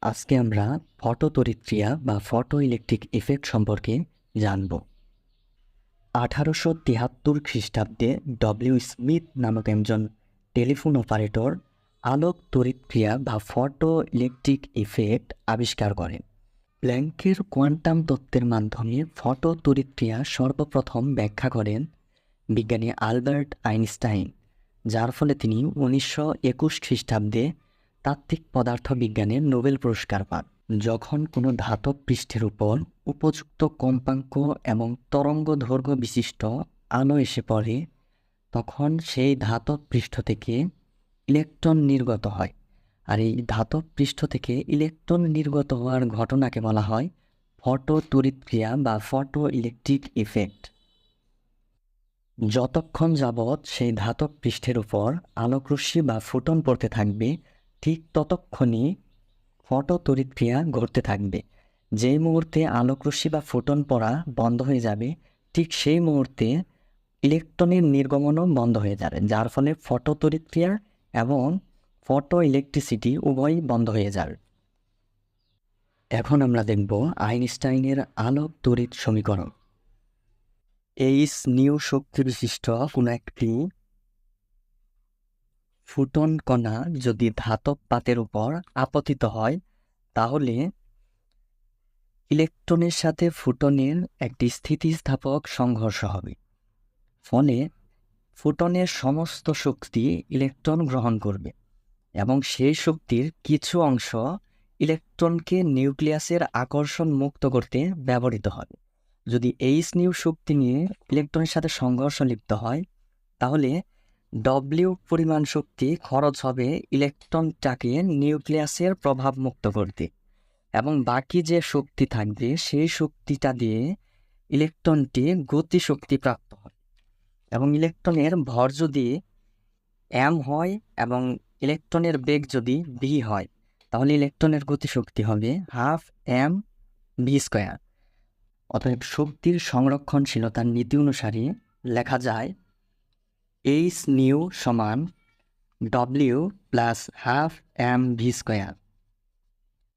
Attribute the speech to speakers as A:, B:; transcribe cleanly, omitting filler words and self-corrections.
A: আজকে আমরা ফটো তড়িৎক্রিয়া বা ফটো ইলেকট্রিক ইফেক্ট সম্পর্কে জানব। 1873 খ্রিস্টাব্দে ডব্লিউ স্মিথ নামক একজন টেলিফোন অপারেটর আলোক তড়িৎক্রিয়া বা ফটো ইলেকট্রিক ইফেক্ট আবিষ্কার করেন। প্ল্যাঙ্কের কোয়ান্টাম তত্ত্বের মাধ্যমে ফটো তড়িৎক্রিয়া সর্বপ্রথম ব্যাখ্যা করেন বিজ্ঞানী আলবার্ট আইনস্টাইন, যার ফলে তিনি 1921 খ্রিস্টাব্দে তাত্ত্বিক পদার্থবিজ্ঞানের নোবেল পুরস্কার পান। যখন কোনো ধাতব পৃষ্ঠের উপর উপযুক্ত কম্পাঙ্ক এবং তরঙ্গ দৈর্ঘ্য বিশিষ্ট আলো এসে পড়ে, তখন সেই ধাতব পৃষ্ঠ থেকে ইলেকট্রন নির্গত হয়। আর এই ধাতব পৃষ্ঠ থেকে ইলেকট্রন নির্গত হওয়ার ঘটনাকে বলা হয় ফটো তড়িৎক্রিয়া বা ফটো ইলেকট্রিক ইফেক্ট। যতক্ষণ যাবৎ সেই ধাতব পৃষ্ঠের উপর আলোকরশ্মি বা ফোটন পড়তে থাকবে, ঠিক ততক্ষণই ফটো তড়িৎক্রিয়া ঘটতে থাকবে। যেই মুহূর্তে আলোকরশ্মি বা ফোটন পড়া বন্ধ হয়ে যাবে, ঠিক সেই মুহূর্তে ইলেকট্রনের নির্গমনও বন্ধ হয়ে যাবে, যার ফলে ফটো তড়িৎক্রিয়া এবং ফটো ইলেকট্রিসিটি উভয়ই বন্ধ হয়ে যাবে। এখন আমরা দেখব আইনস্টাইনের আলোক তড়িৎ সমীকরণ। এইচ নিউ শক্তি বিশিষ্ট কোনো একটি ফোটন কণা যদি ধাতব পাতের উপর আপতিত হয়, তাহলে ইলেকট্রনের সাথে ফোটনের একটি স্থিতিস্থাপক সংঘর্ষ হবে। ফলে ফোটনের সমস্ত শক্তি ইলেকট্রন গ্রহণ করবে এবং সেই শক্তির কিছু অংশ ইলেকট্রনকে নিউক্লিয়াসের আকর্ষণ মুক্ত করতে ব্যবহৃত হবে। যদি এইচ নিউ শক্তি নিয়ে ইলেকট্রনের সাথে সংঘর্ষ লিপ্ত হয়, তাহলে ডব্লিউ পরিমাণ শক্তি খরচ হবে ইলেকট্রনটাকে নিউক্লিয়াসের প্রভাব মুক্ত করতে, এবং বাকি যে শক্তি থাকবে সেই শক্তিটা দিয়ে ইলেকট্রনটি গতিশক্তি প্রাপ্ত হয়। এবং ইলেকট্রনের ভর যদি এম হয় এবং ইলেকট্রনের বেগ যদি ভি হয়, তাহলে ইলেকট্রনের গতিশক্তি হবে হাফ এম ভি স্কোয়ার। অতএব শক্তির সংরক্ষণশীলতার নীতি অনুসারে লেখা যায় এইচ নিউ সমান W plus half m v square.